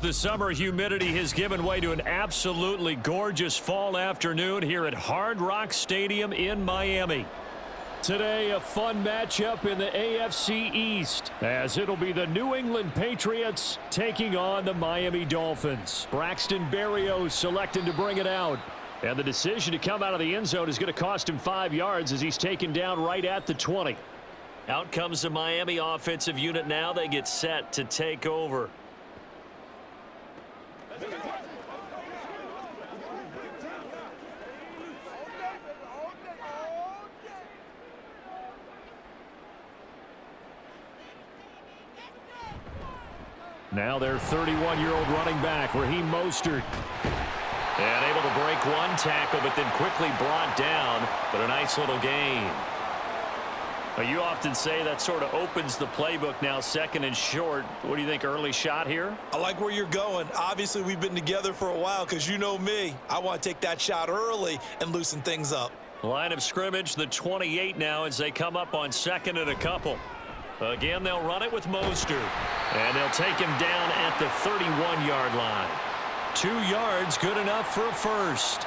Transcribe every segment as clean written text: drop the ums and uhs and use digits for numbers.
The summer humidity has given way to an absolutely gorgeous fall afternoon here at Hard Rock Stadium in Miami. Today, a fun matchup in the AFC East, as it'll be the New England Patriots taking on the Miami Dolphins. Braxton Berrios selecting to bring it out. And the decision to come out of the end zone is going to cost him 5 yards as he's taken down right at the 20. Out comes the Miami offensive unit now. They get set to take over. Now their 31-year-old running back, Raheem Mostert. And able to break one tackle, but then quickly brought down. But a nice little gain. You often say that sort of opens the playbook now, second and short. What do you think, early shot here? I like where you're going. Obviously, we've been together for a while because you know me. I want to take that shot early and loosen things up. Line of scrimmage, the 28 now as they come up on second and a couple. Again, they'll run it with Mostert. And they'll take him down at the 31-yard line. 2 yards, good enough for a first.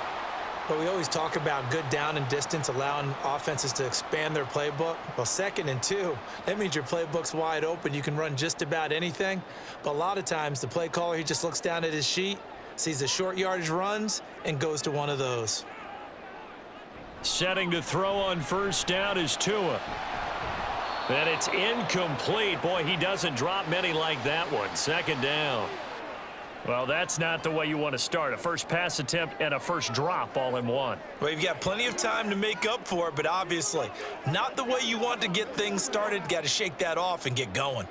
But we always talk about good down and distance, allowing offenses to expand their playbook. Well, second and 2, that means your playbook's wide open. You can run just about anything. But a lot of times, the play caller, he just looks down at his sheet, sees the short yardage runs, and goes to one of those. Setting to throw on first down is Tua. And it's incomplete. Boy, he doesn't drop many like that one. Second down. Well, that's not the way you want to start. A first pass attempt and a first drop all in one. Well, you've got plenty of time to make up for it, but obviously not the way you want to get things started. Got to shake that off and get going.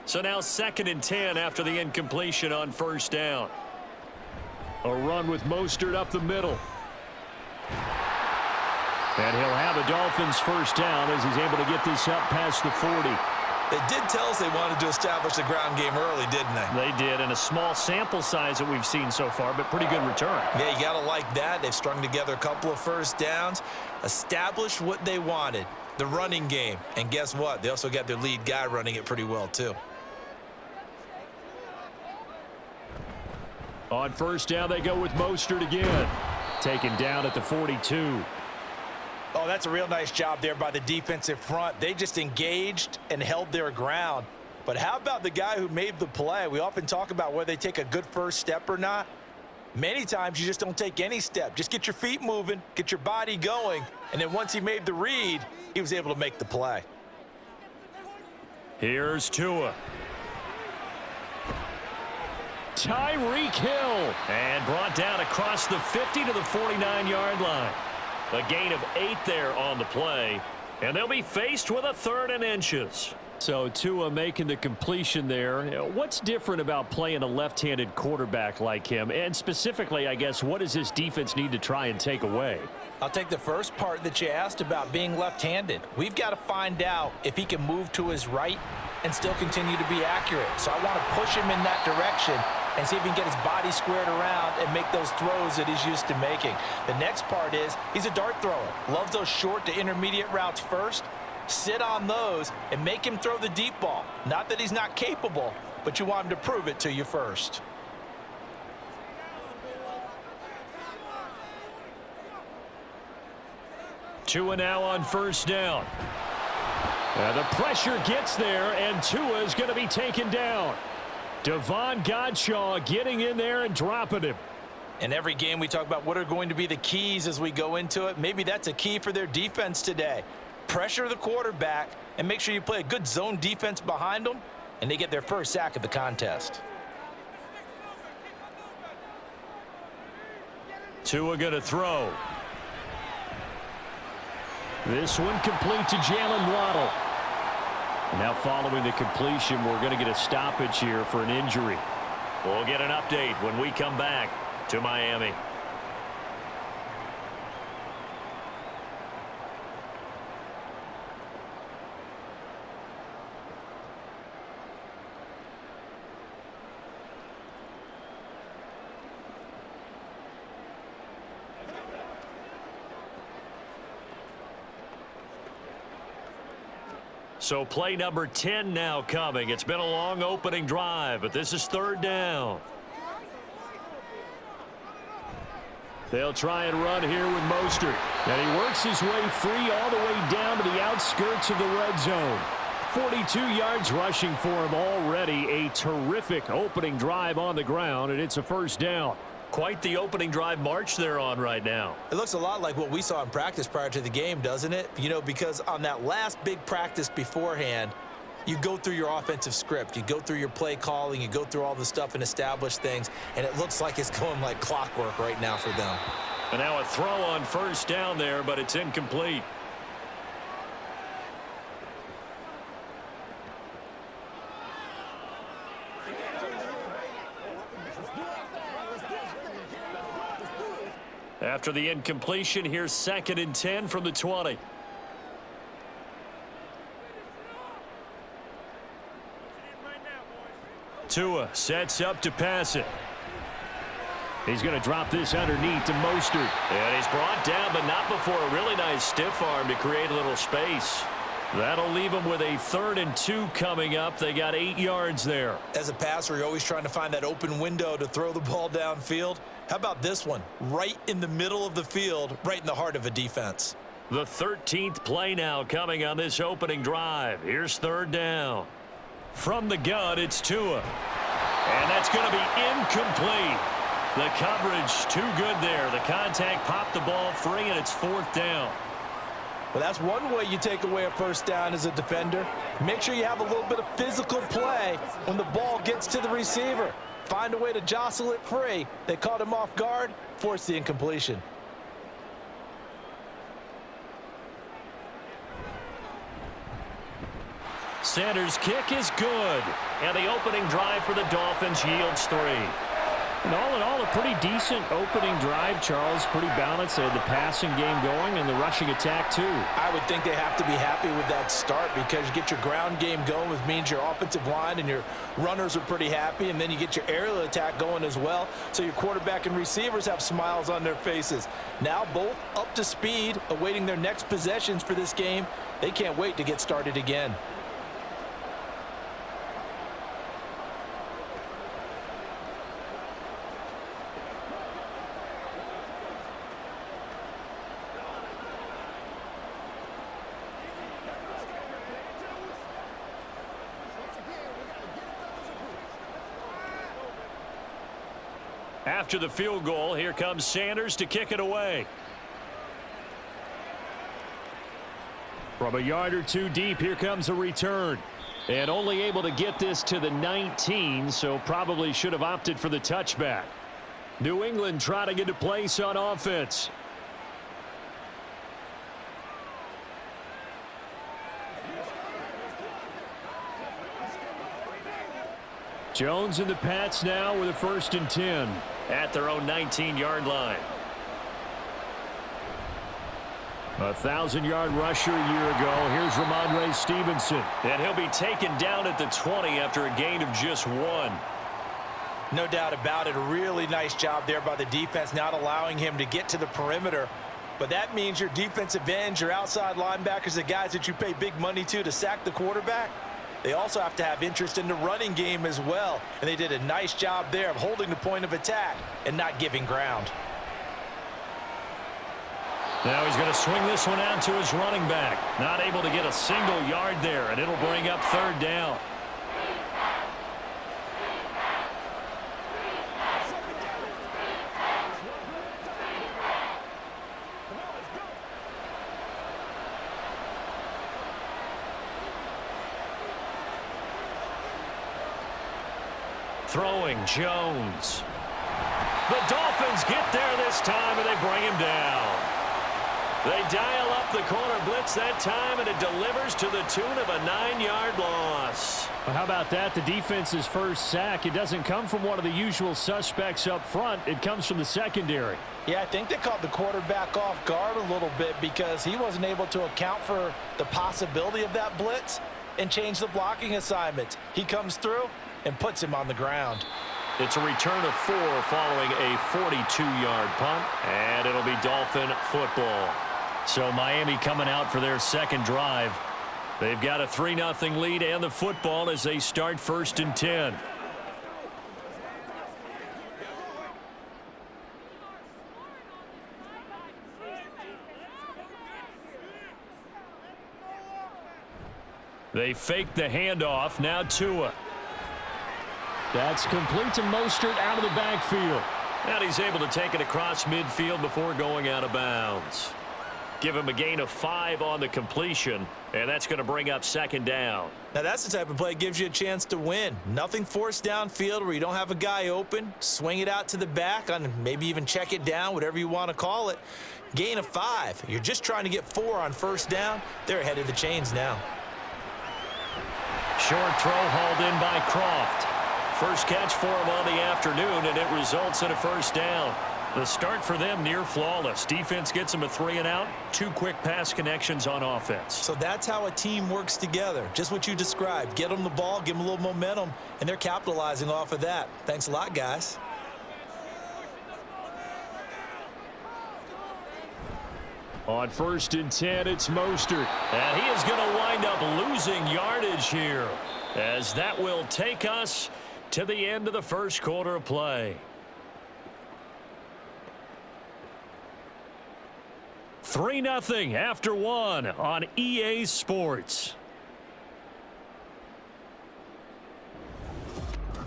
So now second and 10 after the incompletion on first down. A run with Mostert up the middle. And he'll have the Dolphins first down as he's able to get this up past the 40. They did tell us they wanted to establish the ground game early, didn't they? They did, and a small sample size that we've seen so far, but pretty good return. Yeah, you got to like that. They've strung together a couple of first downs, established what they wanted, the running game. And guess what? They also got their lead guy running it pretty well, too. On first down, they go with Mostert again. Taken down at the 42. Oh, that's a real nice job there by the defensive front. They just engaged and held their ground. But how about the guy who made the play? We often talk about whether they take a good first step or not. Many times you just don't take any step. Just get your feet moving, get your body going, and then once he made the read, he was able to make the play. Here's Tua. Tyreek Hill. And brought down across the 50 to the 49-yard line. A gain of 8 there on the play, and they'll be faced with a 3rd and inches. So Tua making the completion there. What's different about playing a left-handed quarterback like him? And specifically, I guess, what does this defense need to try and take away? I'll take the first part that you asked about being left-handed. We've got to find out if he can move to his right and still continue to be accurate. So I want to push him in that direction and see if he can get his body squared around and make those throws that he's used to making. The next part is he's a dart thrower. Loves those short to intermediate routes first. Sit on those and make him throw the deep ball. Not that he's not capable, but you want him to prove it to you first. Tua now on first down. The pressure gets there, and Tua is going to be taken down. Devon Godshaw getting in there and dropping him. In every game we talk about what are going to be the keys as we go into it. Maybe that's a key for their defense today. Pressure the quarterback and make sure you play a good zone defense behind them, and they get their first sack of the contest. Tua going to throw. This one complete to Jalen Waddle. Now following the completion, we're going to get a stoppage here for an injury. We'll get an update when we come back to Miami. So play number 10 now coming. It's been a long opening drive, but this is 3rd down. They'll try and run here with Mostert. And he works his way free all the way down to the outskirts of the red zone. 42 yards rushing for him already. A terrific opening drive on the ground, and it's a first down. Quite the opening drive march they're on right now. It looks a lot like what we saw in practice prior to the game, doesn't it? You know, because on that last big practice beforehand, you go through your offensive script, you go through your play calling, you go through all the stuff and establish things, and it looks like it's going like clockwork right now for them. And now a throw on first down there, but it's incomplete. After the incompletion, here's 2nd and 10 from the 20. Tua sets up to pass it. He's going to drop this underneath to Mostert. And he's brought down, but not before a really nice stiff arm to create a little space. That'll leave him with a 3rd and 2 coming up. They got 8 yards there. As a passer, you're always trying to find that open window to throw the ball downfield. How about this one? Right in the middle of the field, right in the heart of a defense. The 13th play now coming on this opening drive. Here's 3rd down. From the gun, it's Tua. And that's going to be incomplete. The coverage too good there. The contact popped the ball free, and it's 4th down. Well, that's one way you take away a first down as a defender. Make sure you have a little bit of physical play when the ball gets to the receiver. Find a way to jostle it free. They caught him off guard, forced the incompletion. Sanders' kick is good. And the opening drive for the Dolphins yields 3. And all in all, a pretty decent opening drive, Charles. Pretty balanced. They had the passing game going and the rushing attack, too. I would think they have to be happy with that start because you get your ground game going, which means your offensive line and your runners are pretty happy, and then you get your aerial attack going as well. So your quarterback and receivers have smiles on their faces. Now both up to speed, awaiting their next possessions for this game. They can't wait to get started again. After the field goal, here comes Sanders to kick it away. From a yard or two deep, here comes a return. And only able to get this to the 19, so probably should have opted for the touchback. New England trying to get a place on offense. Jones and the Pats now with a 1st and 10 at their own 19-yard line. A 1,000-yard rusher a year ago. Here's Ramondre Stevenson. And he'll be taken down at the 20 after a gain of just 1. No doubt about it. A really nice job there by the defense, not allowing him to get to the perimeter. But that means your defensive ends, your outside linebackers, the guys that you pay big money to sack the quarterback, they also have to have interest in the running game as well. And they did a nice job there of holding the point of attack and not giving ground. Now he's going to swing this one out to his running back. Not able to get a single yard there, and it'll bring up 3rd down. Throwing Jones. The Dolphins get there this time, and they bring him down. They dial up the corner blitz that time, and it delivers to the tune of a 9-yard loss. Well, how about that? The defense's first sack. It doesn't come from one of the usual suspects up front. It comes from the secondary. Yeah, I think they caught the quarterback off guard a little bit because he wasn't able to account for the possibility of that blitz and change the blocking assignments. He comes through and puts him on the ground. It's a return of 4 following a 42-yard punt, and it'll be Dolphin football. So Miami coming out for their second drive. They've got a 3-0 lead and the football as they start 1st and 10. They fake the handoff. Now Tua. That's complete to Mostert out of the backfield. And he's able to take it across midfield before going out of bounds. Give him a gain of 5 on the completion, and that's going to bring up second down. Now that's the type of play that gives you a chance to win. Nothing forced downfield where you don't have a guy open. Swing it out to the back, on maybe even check it down, whatever you want to call it. Gain of 5. You're just trying to get 4 on first down. They're ahead of the chains now. Short throw hauled in by Croft. First catch for him on the afternoon, and it results in a first down. The start for them near flawless. Defense gets them a 3 and out. 2 quick pass connections on offense. So that's how a team works together. Just what you described. Get them the ball, give them a little momentum, and they're capitalizing off of that. Thanks a lot, guys. On 1st and 10, it's Mostert. And he is going to wind up losing yardage here, as that will take us to the end of the first quarter of play. 3-0 after 1 on EA Sports.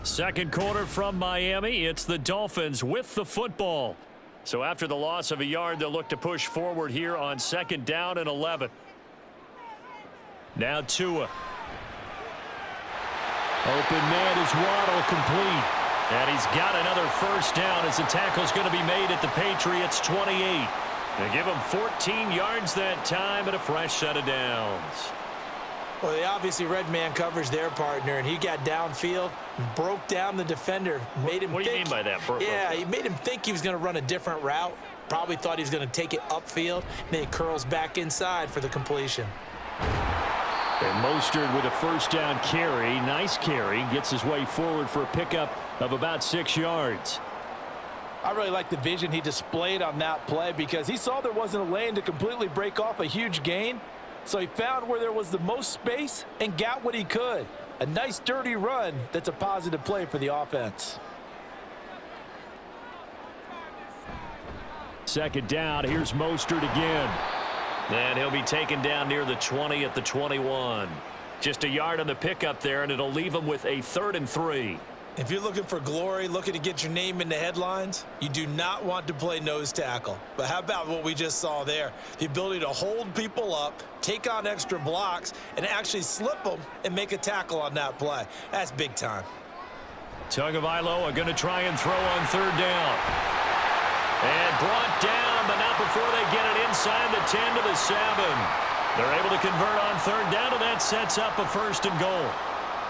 Second quarter from Miami. It's the Dolphins with the football. So after the loss of a yard, they'll look to push forward here on 2nd down and 11. Now Tua. Open man is Waddle, complete. And he's got another first down as the tackle's going to be made at the Patriots 28. They give him 14 yards that time and a fresh set of downs. Well, they obviously read man coverage their partner, and he got downfield, broke down the defender, made him What do you mean by that? Yeah, he made him think he was going to run a different route. Probably thought he was going to take it upfield, and then he curls back inside for the completion. And Mostert with a first down carry. Nice carry. Gets his way forward for a pickup of about 6 yards. I really like the vision he displayed on that play because he saw there wasn't a lane to completely break off a huge gain. So he found where there was the most space and got what he could. A nice dirty run that's a positive play for the offense. 2nd down. Here's Mostert again. And he'll be taken down near the 20 at the 21. Just a yard on the pickup there, and it'll leave him with a 3rd and 3. If you're looking for glory, looking to get your name in the headlines, you do not want to play nose tackle. But how about what we just saw there? The ability to hold people up, take on extra blocks, and actually slip them and make a tackle on that play. That's big time. Tagovailoa going to try and throw on 3rd down. And brought down, but not before they get it inside the 10 to the 7. They're able to convert on 3rd down, and that sets up a 1st and goal.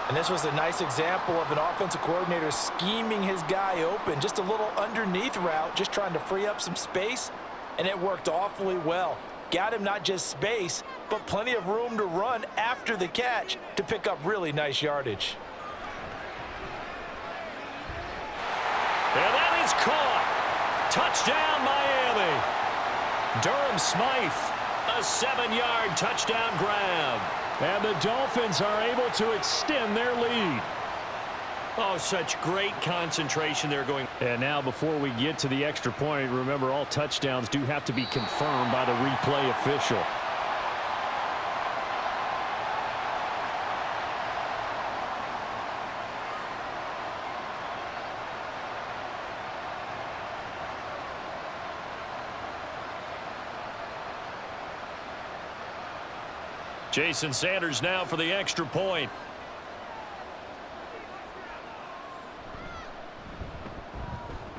And this was a nice example of an offensive coordinator scheming his guy open. Just a little underneath route, just trying to free up some space, and it worked awfully well. Got him not just space, but plenty of room to run after the catch to pick up really nice yardage. And that is caught. Touchdown, Miami. Durham Smythe, a 7-yard touchdown grab. And the Dolphins are able to extend their lead. Oh, such great concentration there going. And now before we get to the extra point, remember all touchdowns do have to be confirmed by the replay official. Jason Sanders now for the extra point.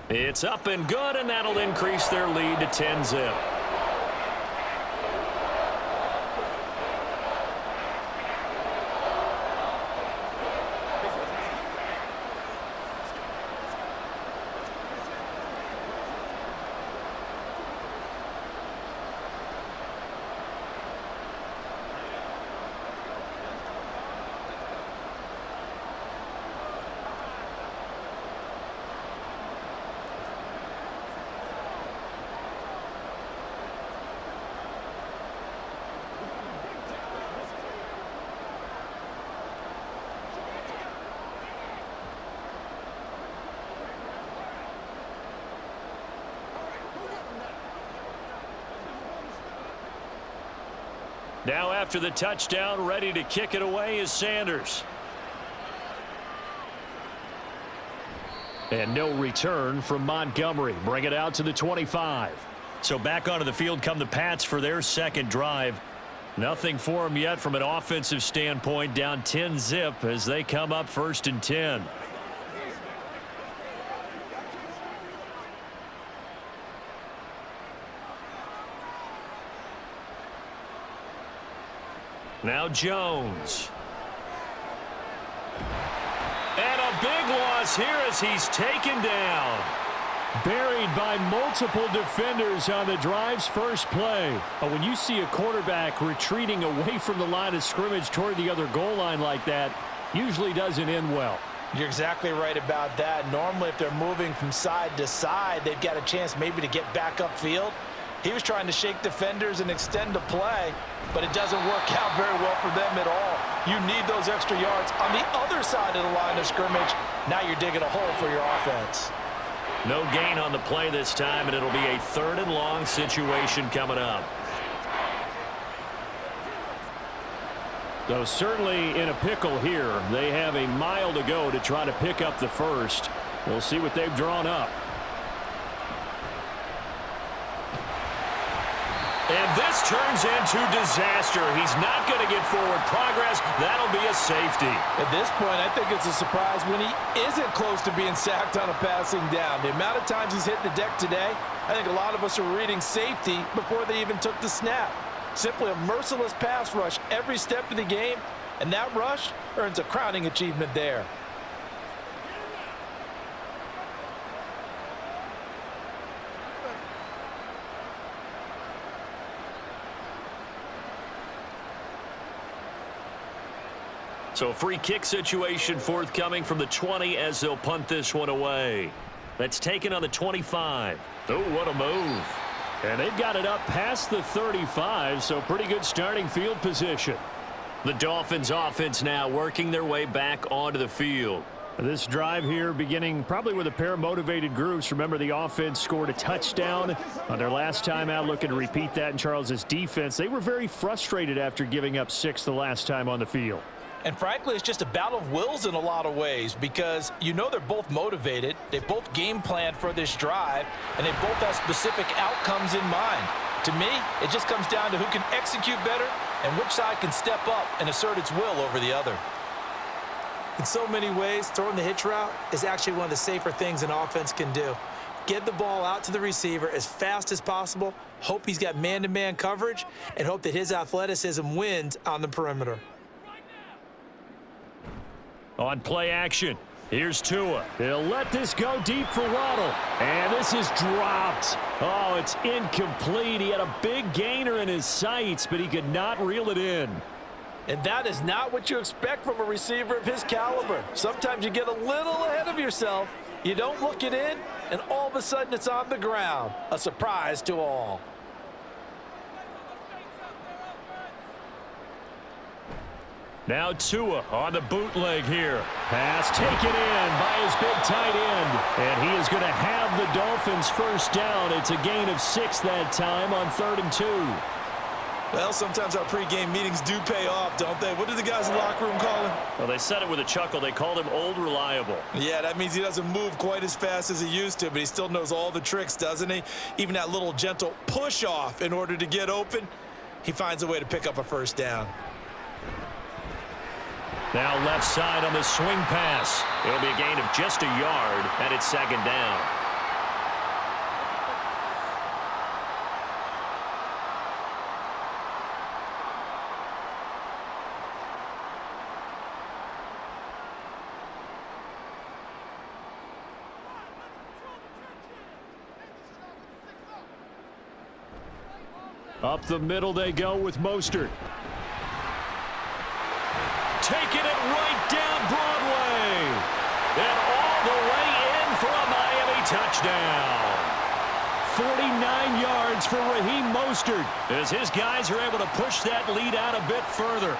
It's up and good, and that'll increase their lead to 10-zip. Now after the touchdown, ready to kick it away is Sanders. And no return from Montgomery. Bring it out to the 25. So back onto the field come the Pats for their second drive. Nothing for them yet from an offensive standpoint. Down 10-zip as they come up 1st and 10. Now Jones. And a big loss here as he's taken down. Buried by multiple defenders on the drive's first play. But when you see a quarterback retreating away from the line of scrimmage toward the other goal line like that, usually doesn't end well. You're exactly right about that. Normally, if they're moving from side to side, they've got a chance maybe to get back upfield. He was trying to shake defenders and extend the play, but it doesn't work out very well for them at all. You need those extra yards on the other side of the line of scrimmage. Now you're digging a hole for your offense. No gain on the play this time, and it'll be a 3rd and long situation coming up. Though certainly in a pickle here. They have a mile to go to try to pick up the first. We'll see what they've drawn up. And this turns into disaster. He's not going to get forward progress. That'll be a safety. At this point, I think it's a surprise when he isn't close to being sacked on a passing down. The amount of times he's hit the deck today, I think a lot of us are reading safety before they even took the snap. Simply a merciless pass rush every step of the game, and that rush earns a crowning achievement there. So a free kick situation forthcoming from the 20 as they'll punt this one away. That's taken on the 25. Oh, what a move. And they've got it up past the 35, so pretty good starting field position. The Dolphins offense now working their way back onto the field. This drive here beginning probably with a pair of motivated groups. Remember, the offense scored a touchdown on their last time out, looking to repeat that in Charles's defense. They were very frustrated after giving up 6 the last time on the field. And frankly, it's just a battle of wills in a lot of ways because you know they're both motivated. They both game planned for this drive, and they both have specific outcomes in mind. To me, it just comes down to who can execute better and which side can step up and assert its will over the other. In so many ways, throwing the hitch route is actually one of the safer things an offense can do. Get the ball out to the receiver as fast as possible, hope he's got man-to-man coverage, and hope that his athleticism wins on the perimeter. On play action, here's Tua. He'll let this go deep for Waddle. And this is dropped. Oh, it's incomplete. He had a big gainer in his sights, but he could not reel it in. And that is not what you expect from a receiver of his caliber. Sometimes you get a little ahead of yourself. You don't look it in, and all of a sudden it's on the ground. A surprise to all. Now Tua on the bootleg here. Pass taken in by his big tight end. And he is going to have the Dolphins first down. It's a gain of 6 that time on 3rd and 2. Well, sometimes our pregame meetings do pay off, don't they? What do the guys in the locker room call him? Well, they said it with a chuckle. They called him Old Reliable. Yeah, that means he doesn't move quite as fast as he used to, but he still knows all the tricks, doesn't he? Even that little gentle push-off in order to get open, he finds a way to pick up a first down. Now left side on the swing pass. It'll be a gain of just a yard, and it's 2nd down. Up the middle they go with Mostert. Taking it right down Broadway. And all the way in for a Miami touchdown. 49 yards for Raheem Mostert as his guys are able to push that lead out a bit further.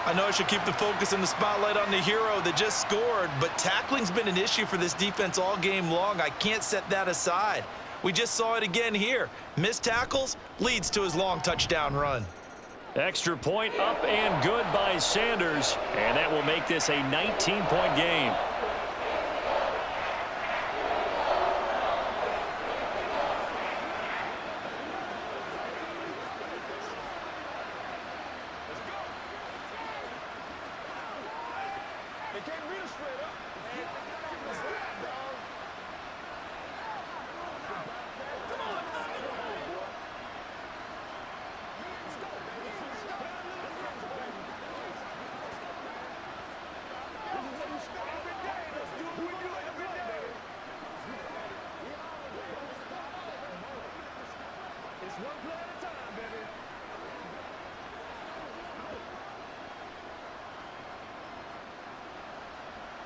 I know I should keep the focus and the spotlight on the hero that just scored, but tackling's been an issue for this defense all game long. I can't set that aside. We just saw it again here. Missed tackles leads to his long touchdown run. Extra point up and good by Sanders, and that will make this a 19-point game.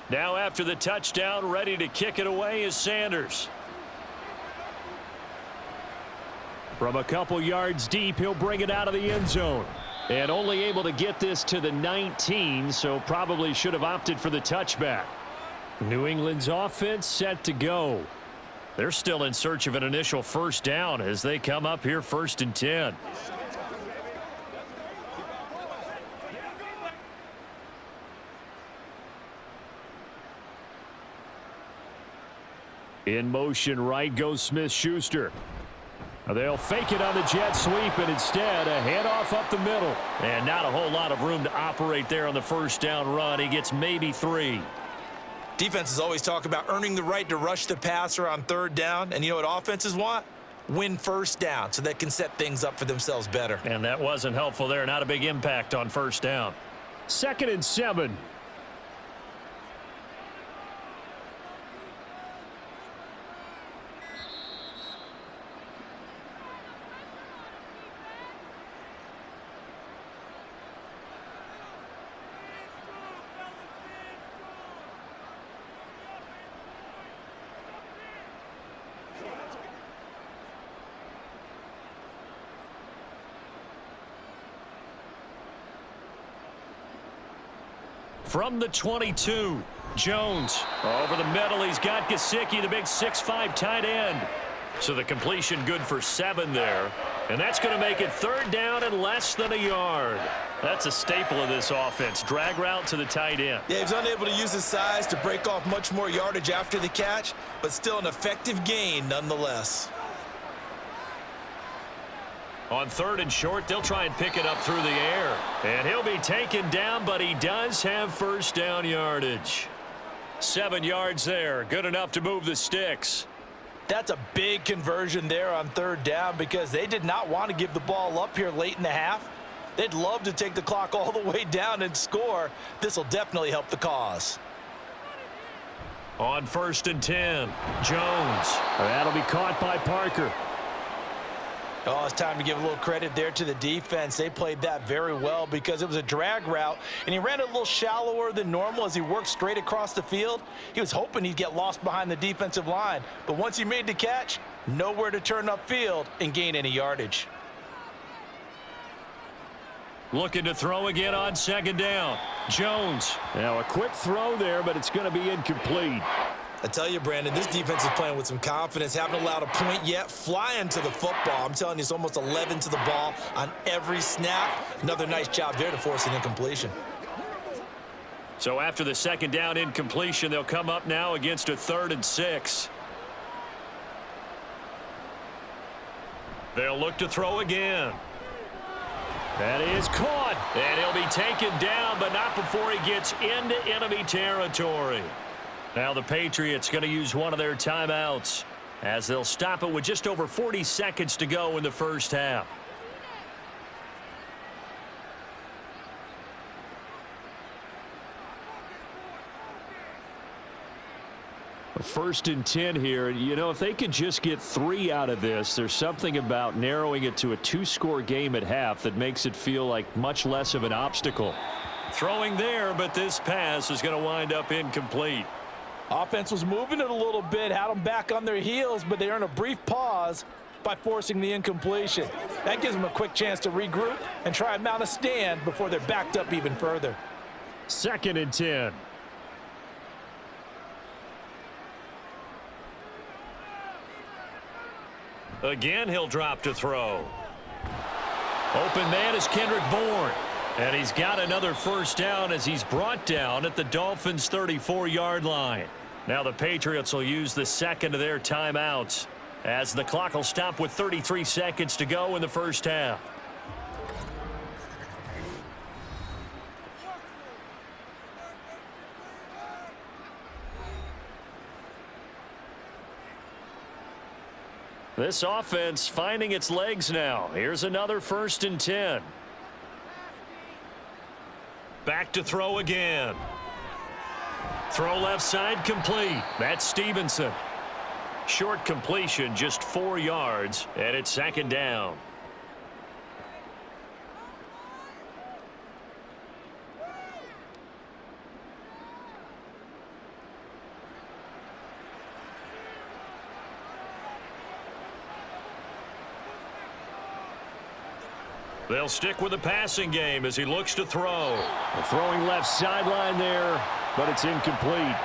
Now after the touchdown, ready to kick it away is Sanders. From a couple yards deep, he'll bring it out of the end zone. And only able to get this to the 19, so probably should have opted for the touchback. New England's offense set to go. They're still in search of an initial first down as they come up here 1st and 10. In motion right goes Smith-Schuster. They'll fake it on the jet sweep, and instead a handoff up the middle. And not a whole lot of room to operate there on the first down run. He gets maybe 3. Defenses always talk about earning the right to rush the passer on 3rd down. And you know what offenses want? Win first down so they can set things up for themselves better. And that wasn't helpful there. Not a big impact on first down. 2nd and 7. From the 22, Jones over the middle. He's got Gesicki, the big 6'5" tight end. So the completion good for 7 there. And that's going to make it 3rd down and less than a yard. That's a staple of this offense. Drag route to the tight end. Yeah, he was unable to use his size to break off much more yardage after the catch, but still an effective gain nonetheless. On 3rd and short, they'll try and pick it up through the air. And he'll be taken down, but he does have first down yardage. 7 yards there. Good enough to move the sticks. That's a big conversion there on 3rd down because they did not want to give the ball up here late in the half. They'd love to take the clock all the way down and score. This will definitely help the cause. On 1st and 10, Jones. That'll be caught by Parker. Oh, it's time to give a little credit there to the defense. They played that very well because it was a drag route, and he ran a little shallower than normal as he worked straight across the field. He was hoping he'd get lost behind the defensive line, but once he made the catch, nowhere to turn upfield and gain any yardage. Looking to throw again on 2nd down. Jones. Now a quick throw there, but it's going to be incomplete. I tell you, Brandon, this defense is playing with some confidence. Haven't allowed a point yet. Flying to the football. I'm telling you, it's almost 11 to the ball on every snap. Another nice job there to force an incompletion. So after the 2nd down incompletion, they'll come up now against a 3rd and 6. They'll look to throw again. That is caught. And he'll be taken down, but not before he gets into enemy territory. Now the Patriots going to use one of their timeouts as they'll stop it with just over 40 seconds to go in the first half. First and 10 here. You know, if they could just get 3 out of this, there's something about narrowing it to a 2-score game at half that makes it feel like much less of an obstacle. Throwing there, but this pass is going to wind up incomplete. Offense was moving it a little bit, had them back on their heels, but they earned a brief pause by forcing the incompletion. That gives them a quick chance to regroup and try and mount a stand before they're backed up even further. 2nd and 10. Again, he'll drop to throw. Open man is Kendrick Bourne. And he's got another first down as he's brought down at the Dolphins' 34-yard line. Now the Patriots will use the second of their timeouts as the clock will stop with 33 seconds to go in the first half. This offense finding its legs now. Here's another 1st and 10. Back to throw again. Throw left side complete. That's Stevenson. Short completion, just 4 yards, and it's 2nd down. They'll stick with the passing game as he looks to throw. Throwing left sideline there, but it's incomplete.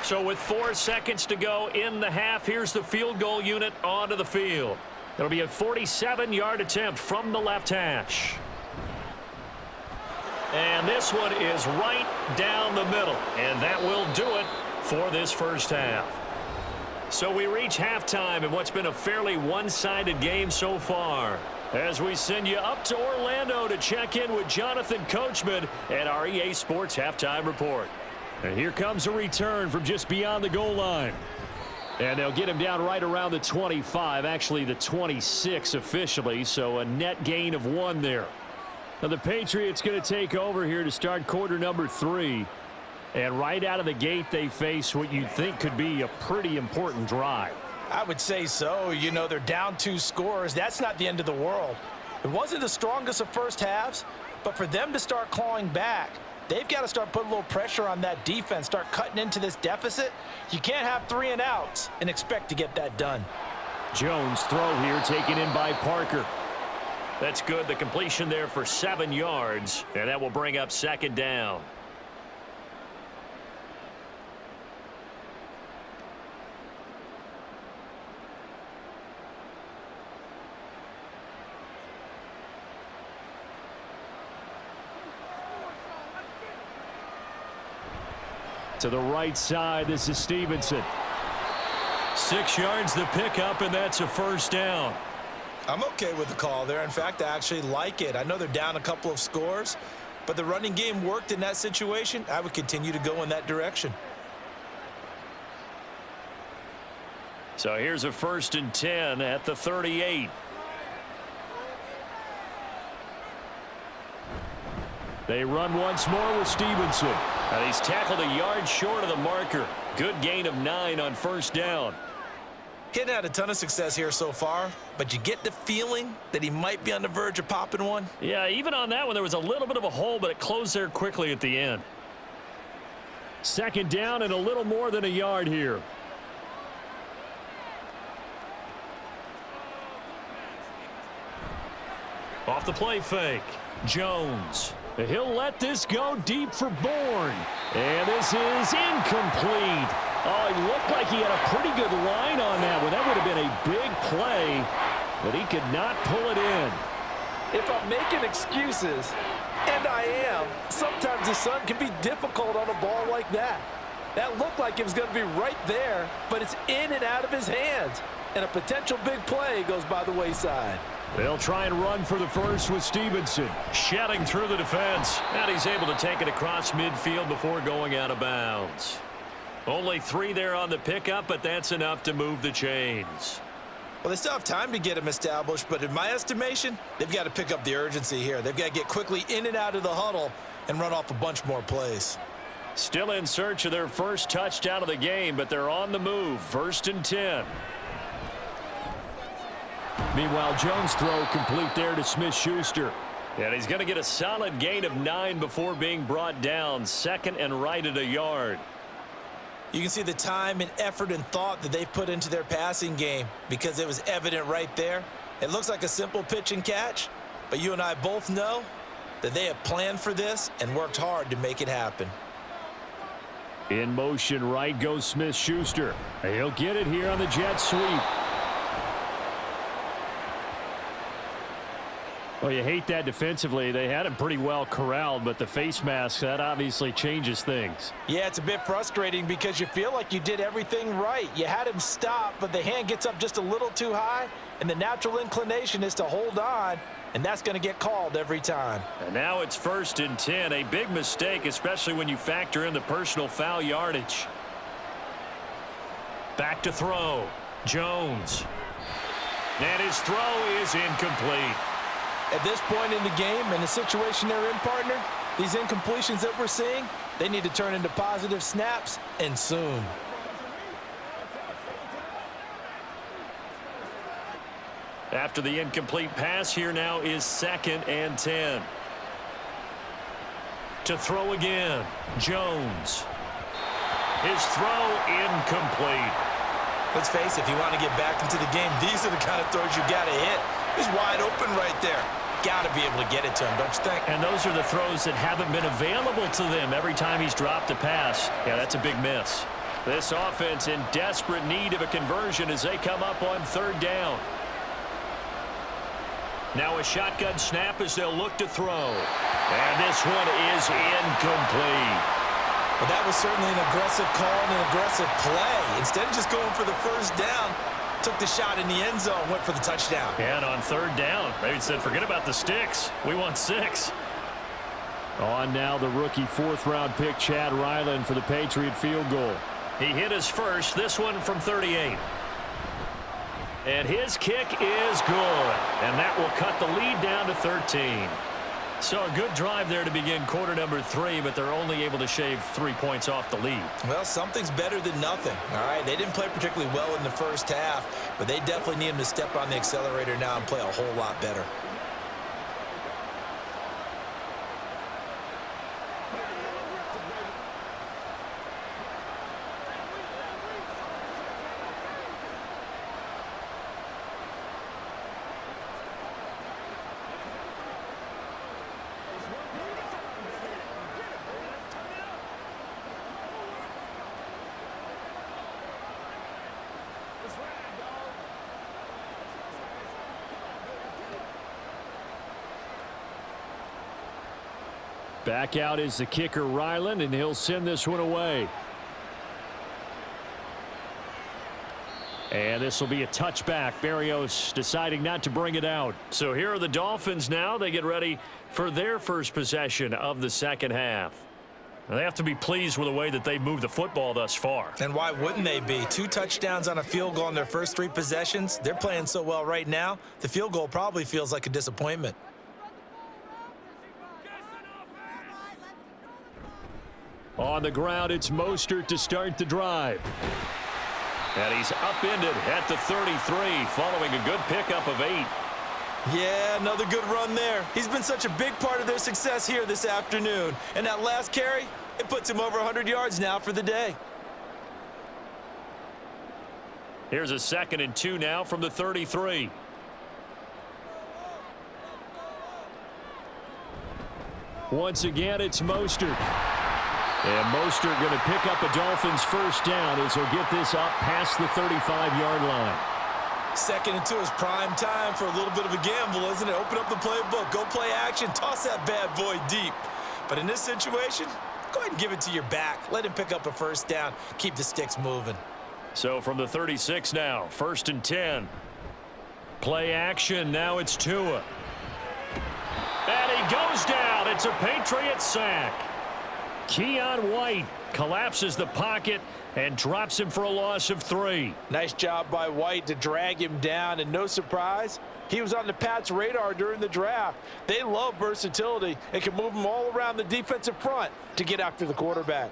So with 4 seconds to go in the half, here's the field goal unit onto the field. It'll be a 47-yard attempt from the left hash. And this one is right down the middle. And that will do it for this first half. So we reach halftime in what's been a fairly one-sided game so far. As we send you up to Orlando to check in with Jonathan Coachman at our EA Sports Halftime Report. And here comes a return from just beyond the goal line. And they'll get him down right around the 25, actually the 26 officially, so a net gain of 1 there. Now the Patriots going to take over here to start quarter number 3. And right out of the gate, they face what you'd think could be a pretty important drive. I would say so. You know, they're down 2 scores. That's not the end of the world. It wasn't the strongest of first halves, but for them to start clawing back, they've got to start putting a little pressure on that defense, start cutting into this deficit. You can't have 3 and outs and expect to get that done. Jones throw here taken in by Parker. That's good. The completion there for 7 yards, and that will bring up 2nd down. To the right side, this is Stevenson. 6 yards the pickup, and that's a first down. I'm okay with the call there. In fact, I actually like it. I know they're down a couple of scores, but the running game worked in that situation. I would continue to go in that direction. So here's a 1st and 10 at the 38. They run once more with Stevenson. And he's tackled a yard short of the marker. Good gain of 9 on 1st down. He hadn't had a ton of success here so far, but you get the feeling that he might be on the verge of popping one. Yeah, even on that one, there was a little bit of a hole, but it closed there quickly at the end. 2nd down and a little more than a yard here. Off the play fake. Jones. He'll let this go deep for Bourne. And this is incomplete. Oh, he looked like he had a pretty good line on that one. That would have been a big play, but he could not pull it in. If I'm making excuses, and I am, sometimes the sun can be difficult on a ball like that. That looked like it was going to be right there, but it's in and out of his hands. And a potential big play goes by the wayside. They'll try and run for the first with Stevenson. Shedding through the defense. And he's able to take it across midfield before going out of bounds. Only 3 there on the pickup, but that's enough to move the chains. Well, they still have time to get him established, but in my estimation, they've got to pick up the urgency here. They've got to get quickly in and out of the huddle and run off a bunch more plays. Still in search of their first touchdown of the game, but they're on the move. 1st and 10. Meanwhile, Jones' throw complete there to Smith-Schuster. And he's going to get a solid gain of 9 before being brought down. 2nd and right at a yard. You can see the time and effort and thought that they've put into their passing game because it was evident right there. It looks like a simple pitch and catch, but you and I both know that they have planned for this and worked hard to make it happen. In motion right goes Smith-Schuster. He'll get it here on the jet sweep. Well, you hate that defensively. They had him pretty well corralled, but the face mask, that obviously changes things. Yeah, it's a bit frustrating because you feel like you did everything right. You had him stop, but the hand gets up just a little too high, and the natural inclination is to hold on, and that's going to get called every time. And now it's 1st and 10. A big mistake, especially when you factor in the personal foul yardage. Back to throw. Jones. And his throw is incomplete. At this point in the game, in the situation they're in, partner, these incompletions that we're seeing, they need to turn into positive snaps, and soon. After the incomplete pass, here now is 2nd and 10. To throw again, Jones. His throw incomplete. Let's face it, if you want to get back into the game, these are the kind of throws you got to hit. He's wide open right there. Got to be able to get it to him, don't you think? And those are the throws that haven't been available to them every time he's dropped a pass. Yeah, that's a big miss. This offense in desperate need of a conversion as they come up on 3rd down. Now a shotgun snap as they'll look to throw. And this one is incomplete. Well, that was certainly an aggressive call and an aggressive play. Instead of just going for the 1st down, took the shot in the end zone, went for the touchdown. And on 3rd down, they said, forget about the sticks. We want 6. On now the rookie 4th-round pick, Chad Ryland, for the Patriot field goal. He hit his first, this one from 38. And his kick is good. And that will cut the lead down to 13. So a good drive there to begin quarter number 3, but they're only able to shave 3 points off the lead. Well, something's better than nothing, all right? They didn't play particularly well in the first half, but they definitely need him to step on the accelerator now and play a whole lot better. Back out is the kicker, Ryland, and he'll send this one away. And this will be a touchback. Berrios deciding not to bring it out. So here are the Dolphins now. They get ready for their first possession of the 2nd half. Now, they have to be pleased with the way that they've moved the football thus far. And why wouldn't they be? 2 touchdowns on a field goal in their first 3 possessions. They're playing so well right now, the field goal probably feels like a disappointment. On the ground, it's Mostert to start the drive. And he's upended at the 33, following a good pickup of 8. Yeah, another good run there. He's been such a big part of their success here this afternoon. And that last carry, it puts him over 100 yards now for the day. Here's a 2nd and 2 now from the 33. Once again, it's Mostert. And Mostert going to pick up a Dolphins 1st down as he'll get this up past the 35-yard line. 2nd and 2 is prime time for a little bit of a gamble, isn't it? Open up the playbook, go play action, toss that bad boy deep. But in this situation, go ahead and give it to your back. Let him pick up a 1st down, keep the sticks moving. So from the 36 now, 1st and 10. Play action, now it's Tua. And he goes down. It's a Patriots sack. Keon White collapses the pocket and drops him for a loss of 3. Nice job by White to drag him down, and no surprise, he was on the Pats' radar during the draft. They love versatility and can move him all around the defensive front to get after the quarterback.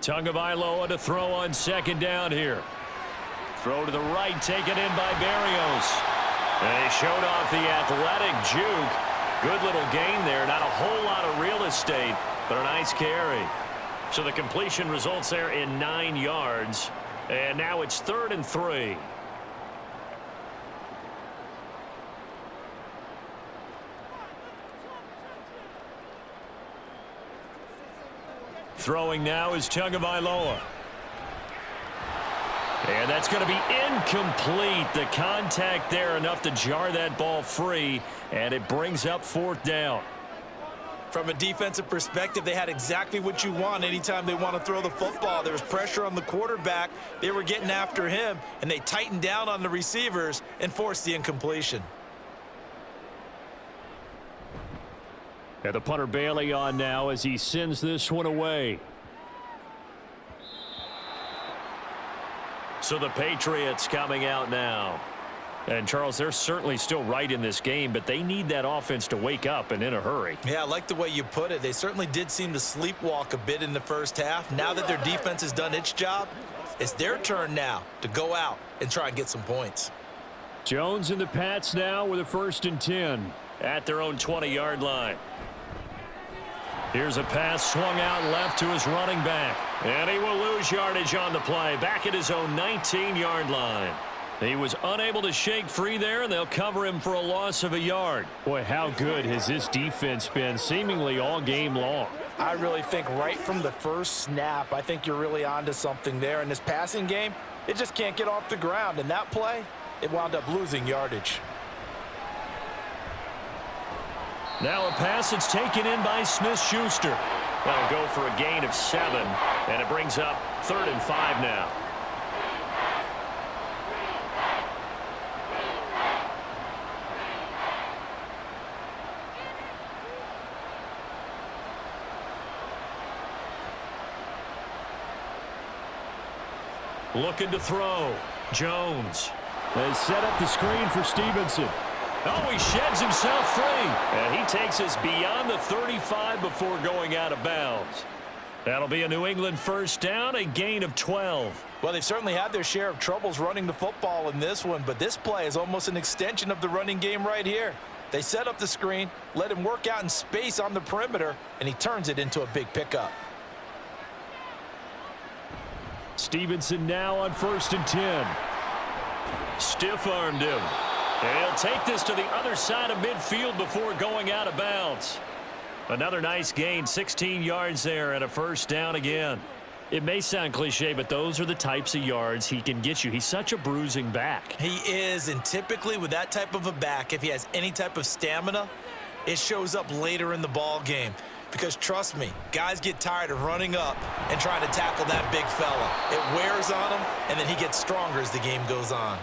Tagovailoa to throw on 2nd down here. Throw to the right, taken in by Berrios. And he showed off the athletic juke. Good little gain there. Not a whole lot of real estate, but a nice carry. So the completion results there in 9 yards. And now it's 3rd and 3. Throwing now is Tagovailoa. And that's going to be incomplete. The contact there enough to jar that ball free, and it brings up 4th down. From a defensive perspective, they had exactly what you want anytime they want to throw the football. There was pressure on the quarterback. They were getting after him, and they tightened down on the receivers and forced the incompletion. And the punter Bailey on now as he sends this one away. So the Patriots coming out now. And, Charles, they're certainly still right in this game, but they need that offense to wake up and in a hurry. Yeah, I like the way you put it. They certainly did seem to sleepwalk a bit in the first half. Now that their defense has done its job, it's their turn now to go out and try and get some points. Jones and the Pats now with a 1st and 10 at their own 20-yard line. Here's a pass swung out left to his running back. And he will lose yardage on the play. Back at his own 19-yard line. He was unable to shake free there, and they'll cover him for a loss of a yard. Boy, how good has this defense been seemingly all game long? I really think right from the first snap, I think you're really onto something there. In this passing game, it just can't get off the ground. And that play, it wound up losing yardage. Now a pass that's taken in by Smith-Schuster. That'll go for a gain of 7, and it brings up 3rd and 5 now. Looking to throw. Jones has set up the screen for Stevenson. Oh, he sheds himself free. And he takes us beyond the 35 before going out of bounds. That'll be a New England 1st down, a gain of 12. Well, they've certainly had their share of troubles running the football in this one, but this play is almost an extension of the running game right here. They set up the screen, let him work out in space on the perimeter, and he turns it into a big pickup. Stevenson now on 1st and 10. Stiff-armed him. And he'll take this to the other side of midfield before going out of bounds. Another nice gain, 16 yards there, and a 1st down again. It may sound cliche, but those are the types of yards he can get you. He's such a bruising back. He is, and typically with that type of a back, if he has any type of stamina, it shows up later in the ball game. Because trust me, guys get tired of running up and trying to tackle that big fella. It wears on him, and then he gets stronger as the game goes on.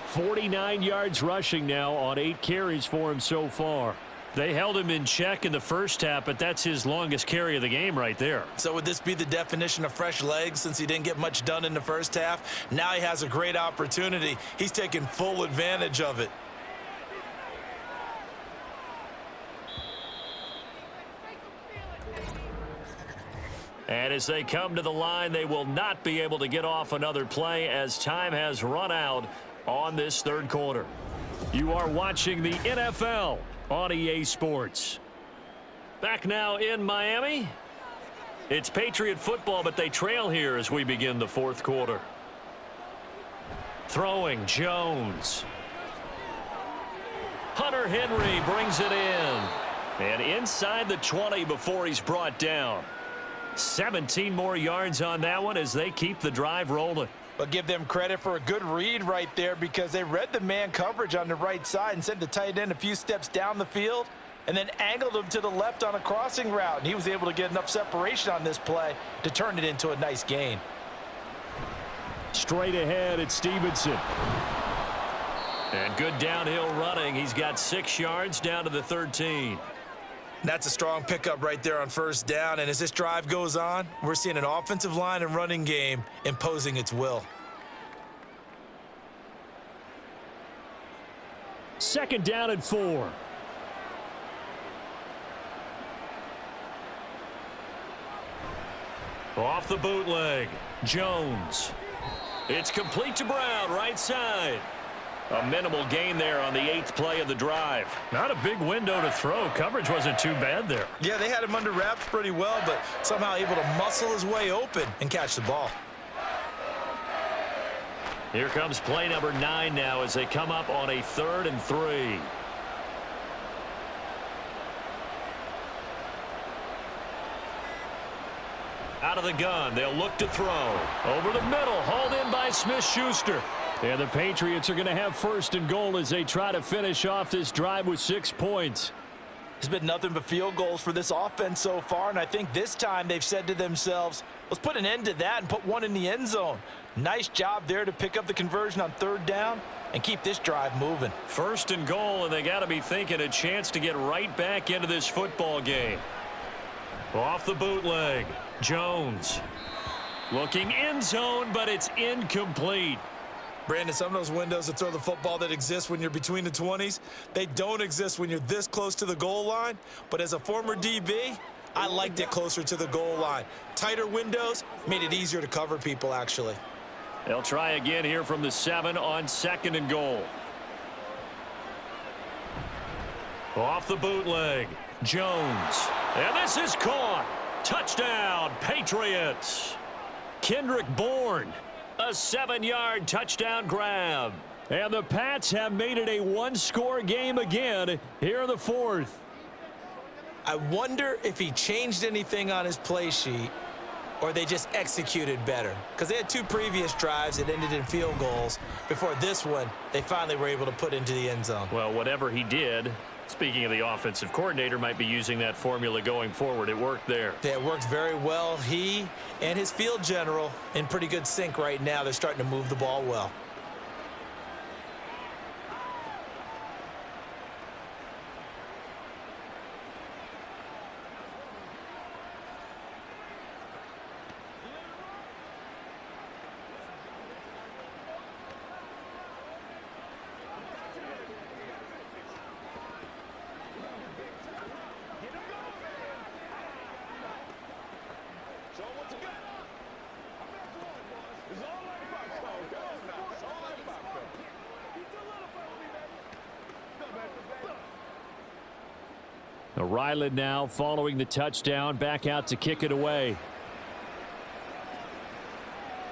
49 yards rushing now on 8 carries for him so far. They held him in check in the first half, but that's his longest carry of the game right there. So would this be the definition of fresh legs since he didn't get much done in the first half? Now he has a great opportunity. He's taking full advantage of it. And as they come to the line, they will not be able to get off another play as time has run out on this 3rd quarter. You are watching the NFL on EA Sports. Back now in Miami. It's Patriot football, but they trail here as we begin the 4th quarter. Throwing Jones. Hunter Henry brings it in. And inside the 20 before he's brought down. 17 more yards on that one as they keep the drive rolling. But give them credit for a good read right there because they read the man coverage on the right side and sent the tight end a few steps down the field and then angled him to the left on a crossing route. And he was able to get enough separation on this play to turn it into a nice gain. Straight ahead, it's Stevenson. And good downhill running. He's got 6 yards down to the 13. That's a strong pickup right there on 1st down. And as this drive goes on, we're seeing an offensive line and running game imposing its will. 2nd down and 4. Off the bootleg. Jones. It's complete to Brown, right side. A minimal gain there on the 8th play of the drive. Not a big window to throw. Coverage wasn't too bad there. Yeah, they had him under wraps pretty well, but somehow able to muscle his way open and catch the ball. Here comes play number 9 now as they come up on a 3rd and 3. Out of the gun, they'll look to throw. Over the middle, hauled in by Smith-Schuster. And the Patriots are going to have first and goal as they try to finish off this drive with 6 points. There's been nothing but field goals for this offense so far, and I think this time they've said to themselves, let's put an end to that and put one in the end zone. Nice job there to pick up the conversion on 3rd down and keep this drive moving. First and goal, and they got to be thinking a chance to get right back into this football game. Off the bootleg, Jones. Looking end zone, but it's incomplete. Brandon, some of those windows to throw the football that exist when you're between the 20s, they don't exist when you're this close to the goal line. But as a former DB, I liked it closer to the goal line. Tighter windows made it easier to cover people, actually. They'll try again here from the 7 on 2nd and goal. Off the bootleg, Jones. And this is caught. Touchdown, Patriots. Kendrick Bourne. A 7-yard touchdown grab. And the Pats have made it a one-score game again here in the 4th. I wonder if he changed anything on his play sheet or they just executed better. Because they had 2 previous drives that ended in field goals. Before this one, they finally were able to put into the end zone. Well, whatever he did, speaking of the offensive coordinator, might be using that formula going forward. It worked there. Yeah, it worked very well. He and his field general in pretty good sync right now. They're starting to move the ball well. Ryland now following the touchdown, back out to kick it away.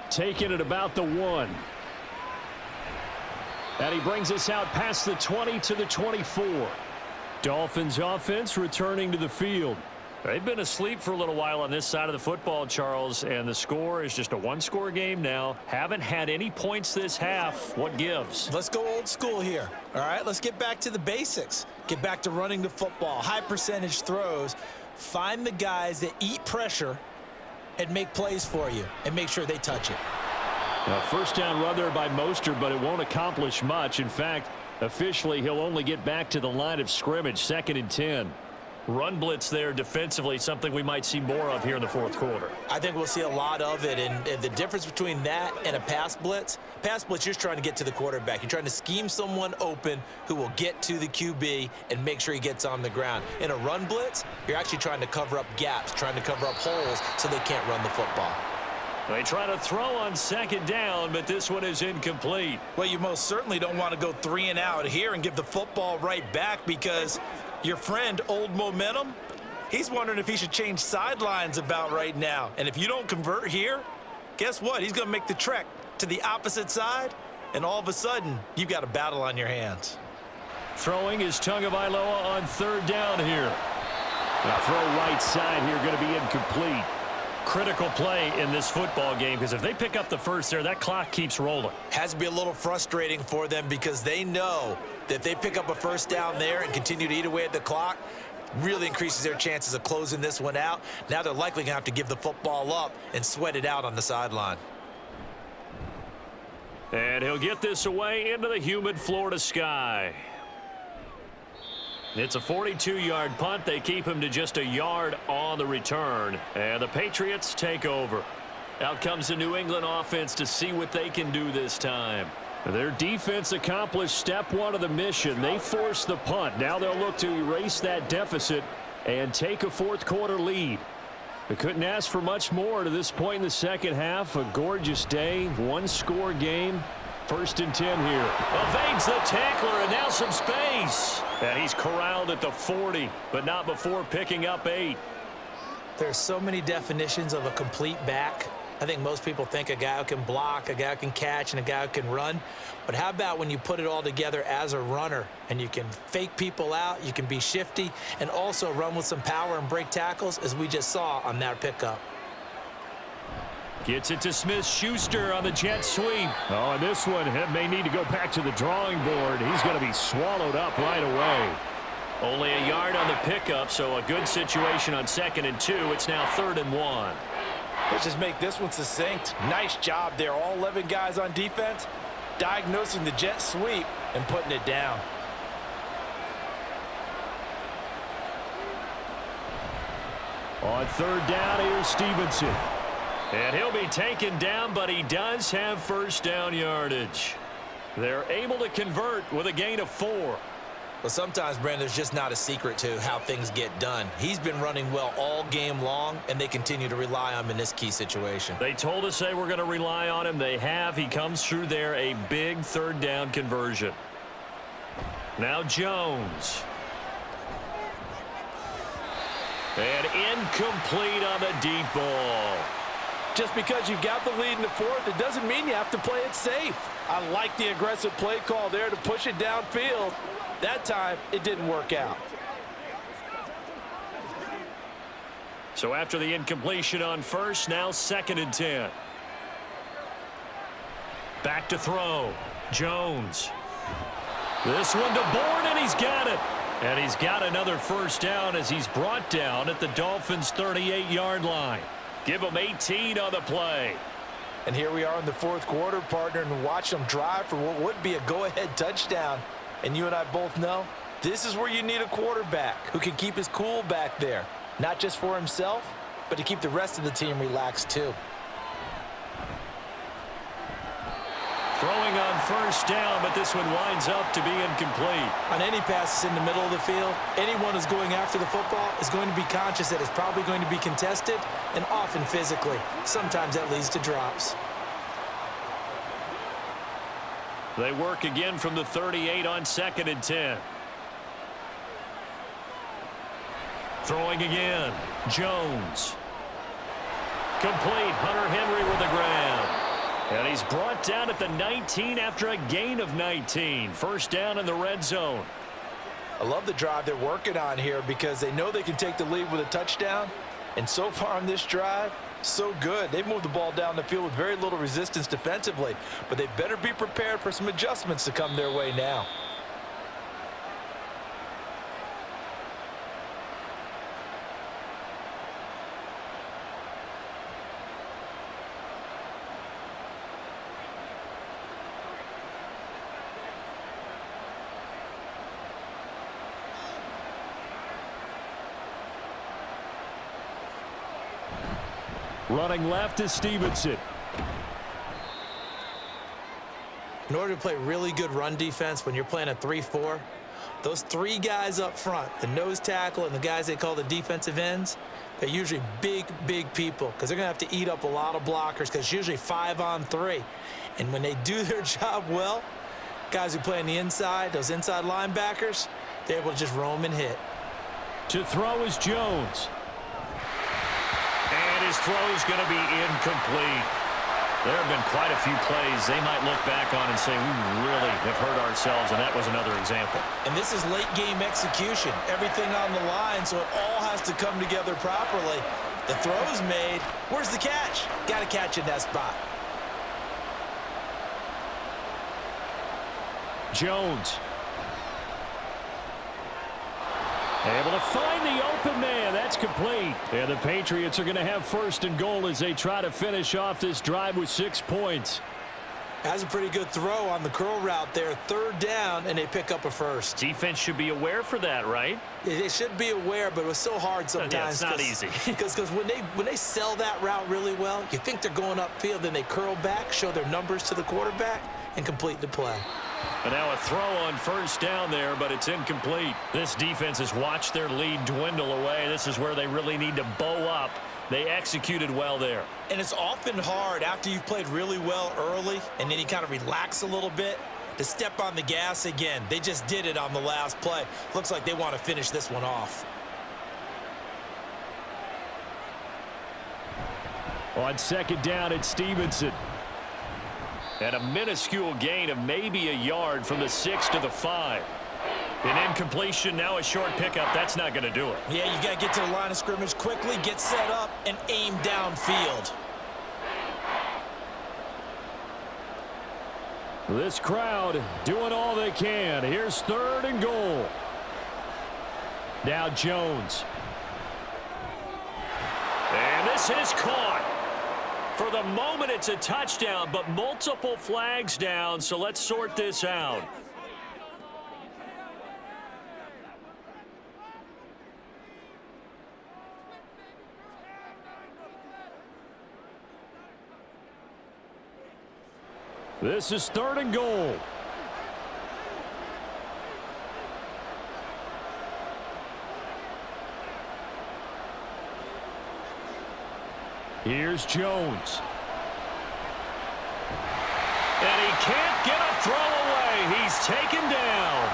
Taking it about the 1. And he brings us out past the 20 to the 24. Dolphins offense returning to the field. They've been asleep for a little while on this side of the football, Charles, and the score is just a one-score game now. Haven't had any points this half. What gives? Let's go old school here. All right, let's get back to the basics. Get back to running the football, high percentage throws. Find the guys that eat pressure and make plays for you and make sure they touch it. First down run there by Mostert, but it won't accomplish much. In fact, officially, he'll only get back to the line of scrimmage, 2nd and 10. Run blitz there defensively, something we might see more of here in the 4th quarter. I think we'll see a lot of it, and the difference between that and a pass blitz, you're just trying to get to the quarterback. You're trying to scheme someone open who will get to the QB and make sure he gets on the ground. In a run blitz, you're actually trying to cover up gaps, trying to cover up holes so they can't run the football. They try to throw on 2nd down, but this one is incomplete. Well, you most certainly don't want to go 3 and out here and give the football right back because your friend, Old Momentum, he's wondering if he should change sidelines about right now. And if you don't convert here, guess what? He's going to make the trek to the opposite side, and all of a sudden, you've got a battle on your hands. Throwing is Tagovailoa on 3rd down here. Now throw right side here, going to be incomplete. Critical play in this football game because if they pick up the first there, that clock keeps rolling. Has to be a little frustrating for them because they know that if they pick up a first down there and continue to eat away at the clock, really increases their chances of closing this one out. Now they're likely going to have to give the football up and sweat it out on the sideline. And he'll get this away into the humid Florida sky. It's a 42-yard punt. They keep him to just a yard on the return. And the Patriots take over. Out comes the New England offense to see what they can do this time. Their defense accomplished step 1 of the mission. They forced the punt. Now they'll look to erase that deficit and take a 4th quarter lead. They couldn't ask for much more to this point in the second half. A gorgeous day, one-score game. 1st and 10 here. Evades the tackler and now some space. And he's corralled at the 40, but not before picking up 8. There's so many definitions of a complete back. I think most people think a guy who can block, a guy who can catch, and a guy who can run. But how about when you put it all together as a runner and you can fake people out, you can be shifty, and also run with some power and break tackles as we just saw on that pickup. Gets it to Smith-Schuster on the jet sweep. Oh, and this one may need to go back to the drawing board. He's going to be swallowed up right away. Only a yard on the pickup, so a good situation on 2nd and 2. It's now 3rd and 1. Let's just make this one succinct. Nice job there. All 11 guys on defense diagnosing the jet sweep and putting it down. On 3rd down, here's Stevenson. And he'll be taken down, but he does have first down yardage. They're able to convert with a gain of 4. Well, sometimes, Brandon, there's just not a secret to how things get done. He's been running well all game long, and they continue to rely on him in this key situation. They told us they were going to rely on him. They have. He comes through there, a big 3rd down conversion. Now Jones. And incomplete on the deep ball. Just because you've got the lead in the 4th, it doesn't mean you have to play it safe. I like the aggressive play call there to push it downfield. That time, it didn't work out. So after the incompletion on 1st, now 2nd and 10. Back to throw. Jones. This one to Bourne, and he's got it. And he's got another first down as he's brought down at the Dolphins' 38-yard line. Give him 18 on the play. And here we are in the 4th quarter, partner, and watch them drive for what would be a go-ahead touchdown. And you and I both know this is where you need a quarterback who can keep his cool back there, not just for himself, but to keep the rest of the team relaxed too. Throwing on first down, but this one winds up to be incomplete. On any passes in the middle of the field, anyone who's going after the football is going to be conscious that it's probably going to be contested, and often physically. Sometimes that leads to drops. They work again from the 38 on 2nd and 10. Throwing again. Jones. Complete. Hunter Henry with the grab. And he's brought down at the 19 after a gain of 19. First down in the red zone. I love the drive they're working on here because they know they can take the lead with a touchdown. And so far on this drive, so good. They've moved the ball down the field with very little resistance defensively, but they better be prepared for some adjustments to come their way now. Running left is Stevenson. In order to play really good run defense when you're playing a 3-4, those 3 guys up front, the nose tackle and the guys they call the defensive ends, they're usually big, big people because they're going to have to eat up a lot of blockers because it's usually 5 on 3. And when they do their job well, guys who play on the inside, those inside linebackers, they're able to just roam and hit. To throw is Jones. And his throw is going to be incomplete. There have been quite a few plays they might look back on and say, we really have hurt ourselves, and that was another example. And this is late game execution. Everything on the line, so it all has to come together properly. The throw's made. Where's the catch? Got to catch in that spot. Jones. Able to find the open man. That's complete. And the Patriots are going to have 1st and goal as they try to finish off this drive with 6 points. Has a pretty good throw on the curl route there. 3rd down, and they pick up a 1st. Defense should be aware for that, right? They should be aware, but it was so hard sometimes. Yeah, it's not easy. Because when they sell that route really well, you think they're going upfield, then they curl back, show their numbers to the quarterback, and complete the play. And now a throw on first down there, but it's incomplete. This defense has watched their lead dwindle away. This is where they really need to bow up. They executed well there. And it's often hard after you've played really well early and then you kind of relax a little bit to step on the gas again. They just did it on the last play. Looks like they want to finish this one off. On 2nd down, it's Stevenson. And a minuscule gain of maybe a yard from the 6 to the 5. An incompletion, now a short pickup. That's not going to do it. Yeah, you got to get to the line of scrimmage quickly, get set up, and aim downfield. This crowd doing all they can. Here's 3rd and goal. Now Jones. And this is caught. For the moment, it's a touchdown, but multiple flags down, so let's sort this out. This is 3rd and goal. Here's Jones. And he can't get a throw away. He's taken down.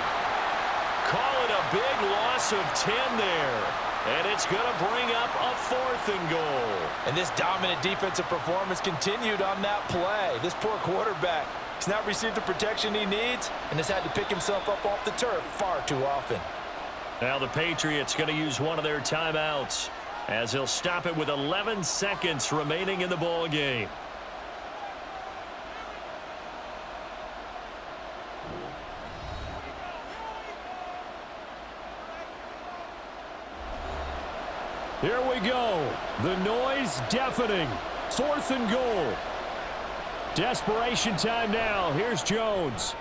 Call it a big loss of 10 there. And it's going to bring up a 4th and goal. And this dominant defensive performance continued on that play. This poor quarterback has not received the protection he needs and has had to pick himself up off the turf far too often. Now the Patriots going to use one of their timeouts as they'll stop it with 11 seconds remaining in the ball game. Here we go. The noise deafening. 4th and goal. Desperation time now. Here's Jones.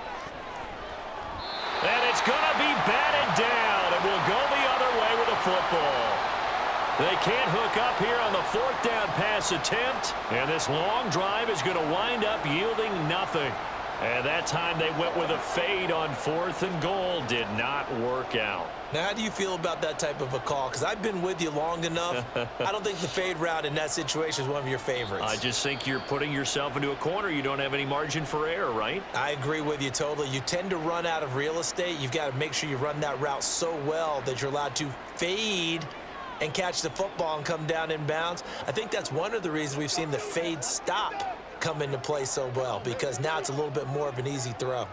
And it's going to be batted down. And we'll go the other way with the football. They can't hook up here on the 4th down pass attempt. And this long drive is going to wind up yielding nothing. And that time they went with a fade on 4th and goal. Did not work out. Now, how do you feel about that type of a call? Because I've been with you long enough. I don't think the fade route in that situation is one of your favorites. I just think you're putting yourself into a corner. You don't have any margin for error, right? I agree with you totally. You tend to run out of real estate. You've got to make sure you run that route so well that you're allowed to fade and catch the football and come down in bounds. I think that's one of the reasons we've seen the fade stop come into play so well, because now it's a little bit more of an easy throw.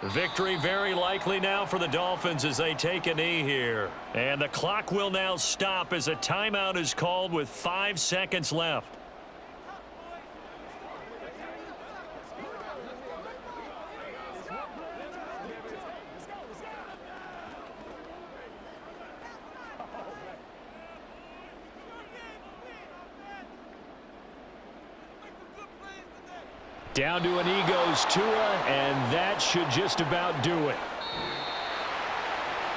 Victory very likely now for the Dolphins as they take a knee here. And the clock will now stop as a timeout is called with 5 seconds left. Down to a knee goes Tua, and that should just about do it.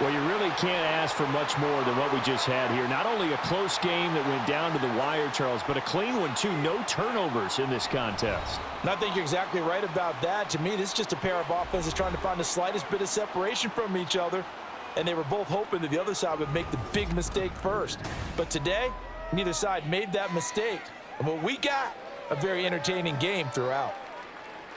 Well, you really can't ask for much more than what we just had here. Not only a close game that went down to the wire, Charles, but a clean one, too. No turnovers in this contest. And I think you're exactly right about that. To me, this is just a pair of offenses trying to find the slightest bit of separation from each other, and they were both hoping that the other side would make the big mistake first. But today, neither side made that mistake. And what we got, a very entertaining game throughout.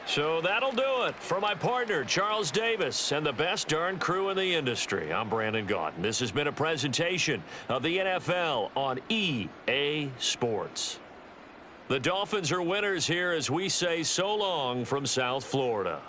So that'll do it for my partner, Charles Davis, and the best darn crew in the industry. I'm Brandon Gaudin. This has been a presentation of the NFL on EA Sports. The Dolphins are winners here as we say so long from South Florida.